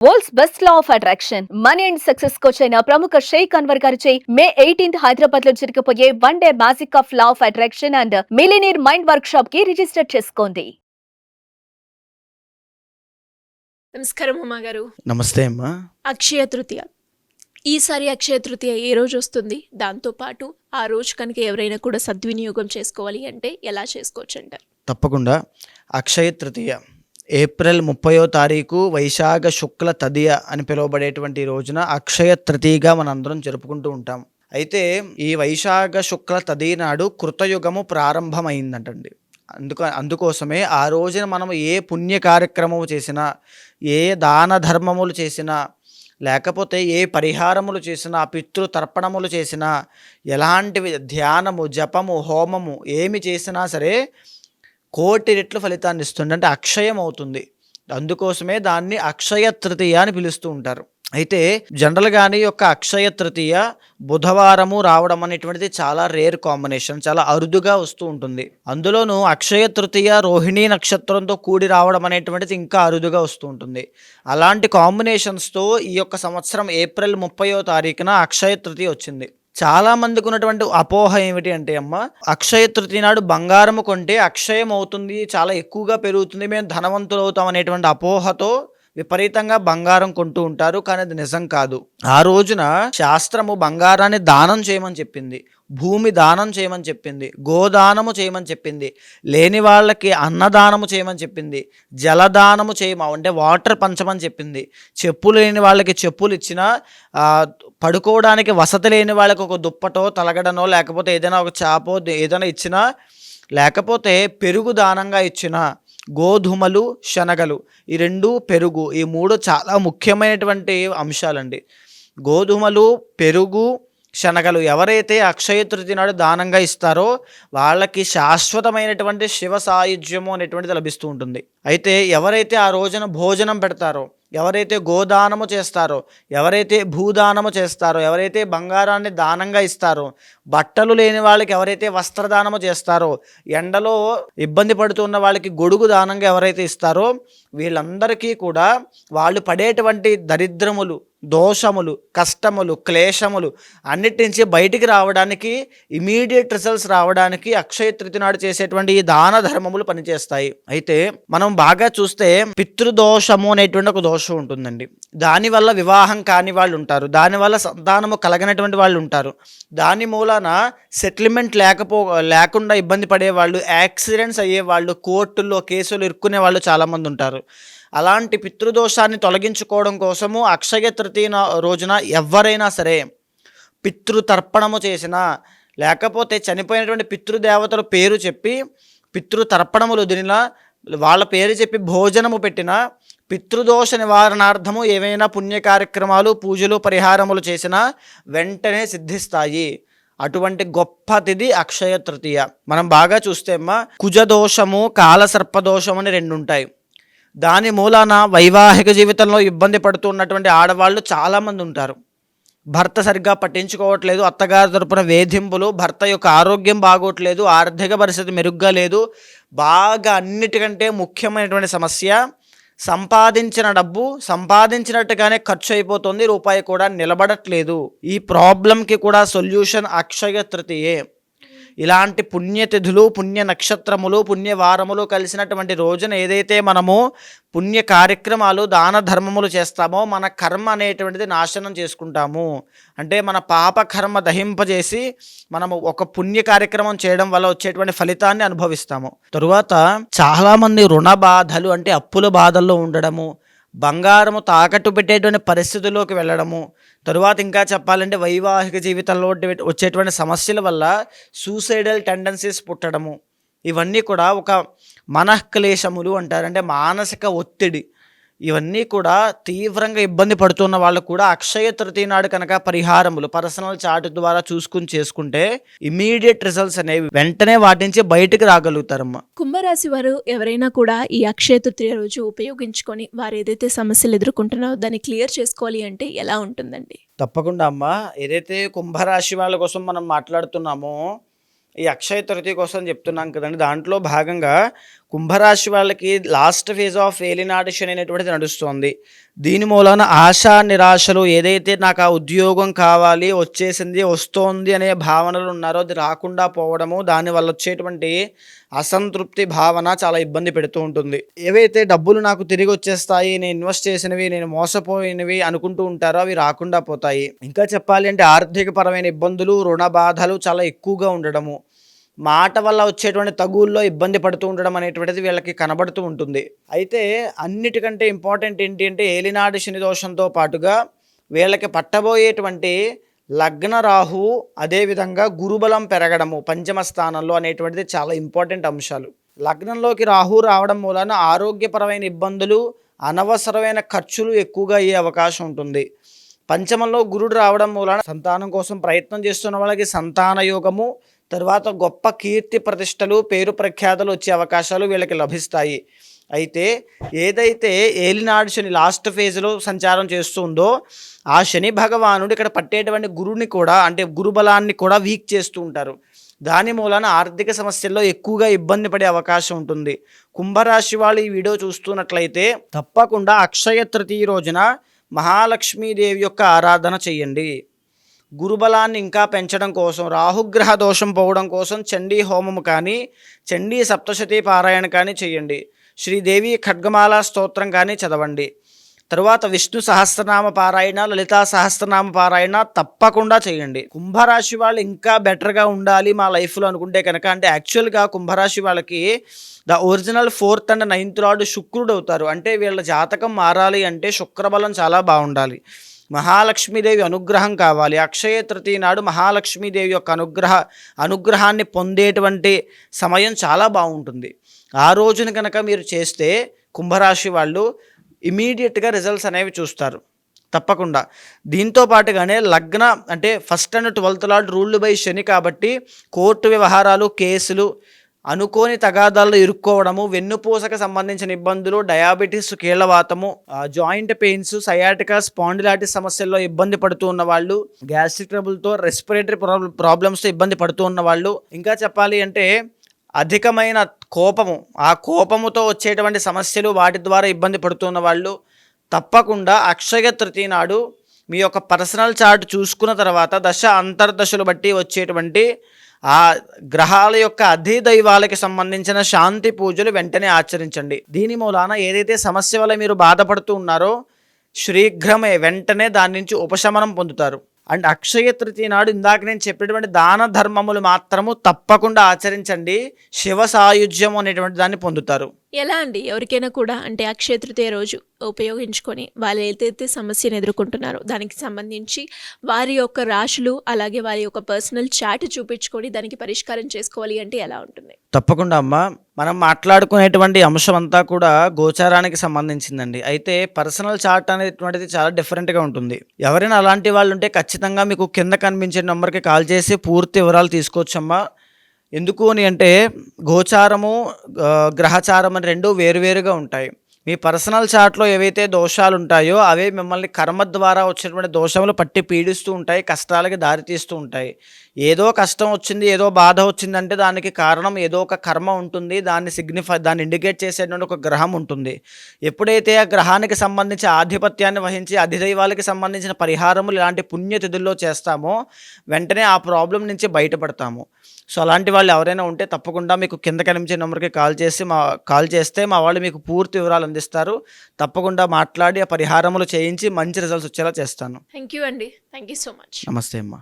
World's best law of attraction money and success coach అయిన ప్రముఖ షేక్ అన్వర్ గారిచే మే 18th హైదరాబాద్ లో జరగబోయే one day magic of law of attraction and millionaire mind work shop కి register చేసుకోండి. నమస్కారం ఉమా గారు. నమస్తే అమ్మా. అక్షయ తృతీయ, ఈసారి అక్షయ తృతీయ ఏ రోజు వస్తుంది? దాంతోపాటు ఆ రోజు కనుక ఎవరైనా కూడా సద్వినియోగం చేసుకోవాలి అంటే ఎలా చేసుకోవచ్చు అంటారు? తప్పకుండా. అక్షయ తృతీయ ఏప్రిల్ 30వ తారీఖు వైశాఖ శుక్ల తదియ అని పిలువబడేటువంటి రోజున అక్షయ తృతీయగా మనందరం జరుపుకుంటూ ఉంటాం. అయితే ఈ వైశాఖ శుక్ల తదియ నాడు కృతయుగము ప్రారంభమైందంటండి. అందుకోసమే ఆ రోజున మనం ఏ పుణ్య కార్యక్రమము చేసినా, ఏ దాన ధర్మములు చేసినా, లేకపోతే ఏ పరిహారములు చేసినా, పితృ తర్పణములు చేసినా, ఎలాంటివి ధ్యానము, జపము, హోమము ఏమి చేసినా సరే కోటి రెట్లు ఫలితాన్ని ఇస్తుంది. అంటే అక్షయం అవుతుంది. అందుకోసమే దాన్ని అక్షయ తృతీయ అని పిలుస్తూ ఉంటారు. అయితే జనరల్గానే యొక్క అక్షయ తృతీయ బుధవారము రావడం అనేటువంటిది చాలా రేర్ కాంబినేషన్, చాలా అరుదుగా వస్తూ ఉంటుంది. అందులోనూ అక్షయ తృతీయ రోహిణీ నక్షత్రంతో కూడి రావడం అనేటువంటిది ఇంకా అరుదుగా వస్తూ ఉంటుంది. అలాంటి కాంబినేషన్స్తో ఈ యొక్క సంవత్సరం ఏప్రిల్ 30వ తారీఖున అక్షయ తృతీయ వచ్చింది. చాలా మందికి ఉన్నటువంటి అపోహ ఏమిటి అంటే అమ్మ, అక్షయ తృతీయ నాడు బంగారము కొంటే అక్షయం అవుతుంది, చాలా ఎక్కువగా పెరుగుతుంది, మేము ధనవంతులు అవుతాం అనేటువంటి అపోహతో విపరీతంగా బంగారం కొంటూ ఉంటారు. కానీ అది నిజం కాదు. ఆ రోజున శాస్త్రము బంగారాన్ని దానం చేయమని చెప్పింది, భూమి దానం చేయమని చెప్పింది, గోదానము చేయమని చెప్పింది, లేని వాళ్ళకి అన్నదానము చేయమని చెప్పింది, జలదానము అంటే వాటర్ పంచమని చెప్పింది, చెప్పులు లేని వాళ్ళకి చెప్పులు ఇచ్చినా, పడుకోవడానికి వసతి లేని వాళ్ళకి ఒక దుప్పటో తలగడనో లేకపోతే ఏదైనా ఒక చాపో ఏదైనా ఇచ్చినా, లేకపోతే పెరుగు దానంగా ఇచ్చిన, గోధుమలు శనగలు ఈ రెండు, పెరుగు ఈ మూడు చాలా ముఖ్యమైనటువంటి అంశాలండి. గోధుమలు, పెరుగు, శనగలు ఎవరైతే అక్షయ తృతీయ నాడు దానంగా ఇస్తారో వాళ్ళకి శాశ్వతమైనటువంటి శివ సాయుధ్యము అనేటువంటిది లభిస్తూ ఉంటుంది. అయితే ఎవరైతే ఆ రోజున భోజనం పెడతారో, ఎవరైతే గోదానము చేస్తారో, ఎవరైతే భూదానము చేస్తారో, ఎవరైతే బంగారాన్ని దానంగా ఇస్తారో, బట్టలు లేని వాళ్ళకి ఎవరైతే వస్త్రదానము చేస్తారో, ఎండలో ఇబ్బంది పడుతున్న వాళ్ళకి గొడుగు దానంగా ఎవరైతే ఇస్తారో, వీళ్ళందరికీ కూడా వాళ్ళు పడేటువంటి దరిద్రములు, దోషములు, కష్టములు, క్లేశములు అన్నిటి నుంచి బయటికి రావడానికి, ఇమీడియట్ రిజల్ట్స్ రావడానికి అక్షయ తృతీయ నాడు చేసేటువంటి ఈ దాన ధర్మములు పనిచేస్తాయి. అయితే మనం బాగా చూస్తే పితృదోషము అనేటువంటి ఒక దోషం ఉంటుందండి. దానివల్ల వివాహం కాని వాళ్ళు ఉంటారు, దానివల్ల సంతానము కలగనటువంటి వాళ్ళు ఉంటారు, దాని మూలాన సెటిల్మెంట్ లేకుండా ఇబ్బంది పడేవాళ్ళు, యాక్సిడెంట్స్ అయ్యేవాళ్ళు, కోర్టుల్లో కేసులు ఇరుక్కునే వాళ్ళు చాలామంది ఉంటారు. అలాంటి పితృదోషాన్ని తొలగించుకోవడం కోసము అక్షయ తృతీయ రోజున ఎవరైనా సరే పితృతర్పణము చేసినా, లేకపోతే చనిపోయినటువంటి పితృదేవతల పేరు చెప్పి పితృతర్పణములు వదిలినా, వాళ్ళ పేరు చెప్పి భోజనము పెట్టినా, పితృదోష నివారణార్థము ఏవైనా పుణ్య కార్యక్రమాలు, పూజలు, పరిహారములు చేసినా వెంటనే సిద్ధిస్తాయి. అటువంటి గొప్ప తిథి అక్షయ తృతీయ. మనం బాగా చూస్తే అమ్మా, కుజదోషము, కాలసర్పదోషము అని రెండు ఉంటాయి. దాని మూలాన వైవాహిక జీవితంలో ఇబ్బంది పడుతున్నటువంటి ఆడవాళ్ళు చాలామంది ఉంటారు. భర్త సరిగ్గా పట్టించుకోవట్లేదు, అత్తగారి తరపున వేధింపులు, భర్త యొక్క ఆరోగ్యం బాగోట్లేదు, ఆర్థిక పరిస్థితి మెరుగ్గా లేదు, బాగా అన్నిటికంటే ముఖ్యమైనటువంటి సమస్య సంపాదించిన డబ్బు సంపాదించినట్టుగానే ఖర్చు అయిపోతుంది, రూపాయి కూడా నిలబడట్లేదు. ఈ ప్రాబ్లంకి కూడా సొల్యూషన్ అక్షయ తృతీయే. ఇలాంటి పుణ్యతిథులు, పుణ్య నక్షత్రములు, పుణ్యవారములు కలిసినటువంటి రోజున ఏదైతే మనము పుణ్య కార్యక్రమాలు, దాన ధర్మములు చేస్తామో మన కర్మ అనేటువంటిది నాశనం చేసుకుంటాము. అంటే మన పాప కర్మ దహింపజేసి మనము ఒక పుణ్య కార్యక్రమం చేయడం వల్ల వచ్చేటువంటి ఫలితాన్ని అనుభవిస్తాము. తరువాత చాలామంది రుణ బాధలు, అంటే అప్పుల బాధల్లో ఉండడము, బంగారము తాకట్టు పెట్టేటువంటి పరిస్థితుల్లోకి వెళ్ళడము, తరువాత ఇంకా చెప్పాలంటే వైవాహిక జీవితంలో వచ్చేటువంటి సమస్యల వల్ల సూసైడల్ టెండెన్సీస్ పుట్టడము, ఇవన్నీ కూడా ఒక మనఃక్లేశములు అంటారు. అంటే మానసిక ఒత్తిడి. ఇవన్నీ కూడా తీవ్రంగా ఇబ్బంది పడుతున్న వాళ్ళు కూడా అక్షయ తృతీయ నాడు కనుక పరిహారములు పర్సనల్ చార్ట్ ద్వారా చేసుకుంటే ఇమీడియట్ రిజల్ట్స్ అనేవి వెంటనే వాటి నుంచి బయటకు రాగలుగుతారమ్మా. కుంభరాశి వారు ఎవరైనా కూడా ఈ అక్షయ తృతీయ రోజు ఉపయోగించుకొని వారు ఏదైతే సమస్యలు ఎదుర్కొంటున్నారో దాన్ని క్లియర్ చేసుకోవాలి అంటే ఎలా ఉంటుందండి? తప్పకుండా అమ్మా. ఏదైతే కుంభరాశి వాళ్ళ కోసం మనం మాట్లాడుతున్నామో, ఈ అక్షయ తృతీయ కోసం చెప్తున్నాం కదండి. దాంట్లో భాగంగా కుంభరాశి వాళ్ళకి లాస్ట్ ఫేజ్ ఆఫ్ ఏలినాటి శని అనేటువంటిది నడుస్తోంది. దీని మూలన ఆశా నిరాశలు, ఏదైతే నాకు ఆ ఉద్యోగం కావాలి, వచ్చేసింది, వస్తోంది అనే భావనలు ఉన్నారో అది రాకుండా పోవడము, దానివల్ల వచ్చేటువంటి అసంతృప్తి భావన చాలా ఇబ్బంది పెడుతూ ఉంటుంది. ఏవైతే డబ్బులు నాకు తిరిగి వచ్చేస్తాయి, నేను ఇన్వెస్ట్ చేసినవి, నేను మోసపోయినవి అనుకుంటూ ఉంటారో అవి రాకుండా పోతాయి. ఇంకా చెప్పాలి అంటే ఆర్థిక పరమైన ఇబ్బందులు, రుణ బాధలు చాలా ఎక్కువగా ఉండడము, మాట వల్ల వచ్చేటువంటి తగుల్లో ఇబ్బంది పడుతూ ఉండడం అనేటువంటిది వీళ్ళకి కనబడుతూ ఉంటుంది. అయితే అన్నిటికంటే ఇంపార్టెంట్ ఏంటి అంటే ఏలినాటి శని దోషంతో పాటుగా వీళ్ళకి పట్టబోయేటువంటి లగ్న రాహువు, అదేవిధంగా గురుబలం పెరగడము పంచమ స్థానంలో అనేటువంటిది చాలా ఇంపార్టెంట్ అంశాలు. లగ్నంలోకి రాహు రావడం మూలన ఆరోగ్యపరమైన ఇబ్బందులు, అనవసరమైన ఖర్చులు ఎక్కువగా అయ్యే అవకాశం ఉంటుంది. పంచమంలో గురుడు రావడం మూలన సంతానం కోసం ప్రయత్నం చేస్తున్న వాళ్ళకి సంతాన యోగము, తర్వాత గొప్ప కీర్తి ప్రతిష్టలు, పేరు ప్రఖ్యాతలు వచ్చే అవకాశాలు వీళ్ళకి లభిస్తాయి. అయితే ఏదైతే ఏలినాడు శని లాస్ట్ ఫేజ్లో సంచారం చేస్తుందో ఆ శని భగవానుడు ఇక్కడ పట్టేటువంటి గురుని కూడా, అంటే గురుబలాన్ని కూడా వీక్ చేస్తూ ఉంటారు. దాని మూలన ఆర్థిక సమస్యల్లో ఎక్కువగా ఇబ్బంది పడే అవకాశం ఉంటుంది. కుంభరాశి వాళ్ళు ఈ వీడియో చూస్తున్నట్లయితే తప్పకుండా అక్షయ తృతీయ రోజున మహాలక్ష్మీదేవి యొక్క ఆరాధన చేయండి. గురుబలాన్ని ఇంకా పెంచడం కోసం, రాహుగ్రహ దోషం పోవడం కోసం చండీ హోమము కానీ, చండీ సప్తశతీ పారాయణ కానీ చేయండి. శ్రీదేవి ఖడ్గమాల స్తోత్రం కానీ చదవండి. తరువాత విష్ణు సహస్రనామ పారాయణ, లలితా సహస్రనామ పారాయణ తప్పకుండా చేయండి. కుంభరాశి వాళ్ళు ఇంకా బెటర్గా ఉండాలి మా లైఫ్లో అనుకుంటే కనుక, అంటే యాక్చువల్గా కుంభరాశి వాళ్ళకి the original 4th and 9th lord శుక్రుడు అవుతారు. అంటే వీళ్ళ జాతకం మారాలి అంటే శుక్రబలం చాలా బాగుండాలి. మహాలక్ష్మీదేవి అనుగ్రహం కావాలి. అక్షయ తృతీయ నాడు మహాలక్ష్మీదేవి యొక్క అనుగ్రహాన్ని పొందేటువంటి సమయం చాలా బాగుంటుంది. ఆ రోజున కనుక మీరు చేస్తే కుంభరాశి వాళ్ళు ఇమీడియట్గా రిజల్ట్స్ అనేవి చూస్తారు తప్పకుండా. దీంతో పాటుగానే లగ్న అంటే 1st and 12th lord ruled by Shani కాబట్టి కోర్టు వ్యవహారాలు, కేసులు, అనుకోని తగాదాల్లో ఇరుక్కోవడము, వెన్నుపూసకు సంబంధించిన ఇబ్బందులు, డయాబెటీస్, కీళ్లవాతము, జాయింట్ పెయిన్స్, సయాటికా, స్పాండిలైటిస్ సమస్యల్లో ఇబ్బంది పడుతూ ఉన్న వాళ్ళు, గ్యాస్ట్రిక్ ట్రబుల్తో, రెస్పిరేటరీ ప్రాబ్లమ్స్తో ఇబ్బంది పడుతూ ఉన్న వాళ్ళు, ఇంకా చెప్పాలి అంటే అధికమైన కోపము, ఆ కోపముతో వచ్చేటువంటి సమస్యలు, వాటి ద్వారా ఇబ్బంది పడుతున్న వాళ్ళు తప్పకుండా అక్షయ తృతీయ నాడు మీ యొక్క పర్సనల్ చార్ట్ చూసుకున్న తర్వాత దశ అంతర్దశలు బట్టి వచ్చేటువంటి ఆ గ్రహాల యొక్క అధిదైవాలకి సంబంధించిన శాంతి పూజలు వెంటనే ఆచరించండి. దీని మూలాన ఏదైతే సమస్య వల్ల మీరు బాధపడుతూ ఉన్నారో శీఘ్రమే వెంటనే దాని నుంచి ఉపశమనం పొందుతారు. అండ్ అక్షయ తృతీయ నాడు ఇందాక నేను చెప్పినటువంటి దాన ధర్మములు మాత్రము తప్పకుండా ఆచరించండి. శివ సాయుధ్యం అనేటువంటి దాన్ని పొందుతారు. ఎలా అండి ఎవరికైనా కూడా అంటే అక్షయ తృతీయ రోజు ఉపయోగించుకొని వాళ్ళు ఏదైతే సమస్యను ఎదుర్కొంటున్నారో దానికి సంబంధించి వారి యొక్క రాశులు, అలాగే వారి యొక్క పర్సనల్ చార్ట్ చూపించుకొని దానికి పరిష్కారం చేసుకోవాలి అంటే ఎలా ఉంటుంది? తప్పకుండా అమ్మ, మనం మాట్లాడుకునేటువంటి అంశం అంతా కూడా గోచారానికి సంబంధించిందండి. అయితే పర్సనల్ చార్ట్ అనేటువంటిది చాలా డిఫరెంట్గా ఉంటుంది. ఎవరైనా అలాంటి వాళ్ళు ఉంటే ఖచ్చితంగా మీకు కింద కనిపించే నెంబర్కి కాల్ చేసి పూర్తి వివరాలు తీసుకోవచ్చమ్మా. ఎందుకు అని అంటే గోచారము, గ్రహచారం అని రెండు వేరువేరుగా ఉంటాయి. మీ పర్సనల్ చార్ట్లో ఏవైతే దోషాలు ఉంటాయో అవే మిమ్మల్ని కర్మ ద్వారా వచ్చినటువంటి దోషములు పట్టి పీడిస్తూ ఉంటాయి, కష్టాలకి దారితీస్తూ ఉంటాయి. ఏదో కష్టం వచ్చింది, ఏదో బాధ వచ్చిందంటే దానికి కారణం ఏదో ఒక కర్మ ఉంటుంది, దాన్ని ఇండికేట్ చేసేటువంటి ఒక గ్రహం ఉంటుంది. ఎప్పుడైతే ఆ గ్రహానికి సంబంధించి ఆధిపత్యాన్ని వహించి అధిదైవాలకి సంబంధించిన పరిహారములు ఇలాంటి పుణ్యతిథుల్లో చేస్తామో వెంటనే ఆ ప్రాబ్లం నుంచి బయటపడతాము. సో అలాంటి వాళ్ళు ఎవరైనా ఉంటే తప్పకుండా మీకు కింద కనిపించే నెంబర్కి కాల్ చేస్తే మా వాళ్ళు మీకు పూర్తి వివరాలు అందిస్తారు. తప్పకుండా మాట్లాడి ఆ పరిహారములు చేయించి మంచి రిజల్ట్స్ వచ్చేలా చేస్తాను. థ్యాంక్ యూ అండి. Thank you so much. నమస్తే అమ్మా.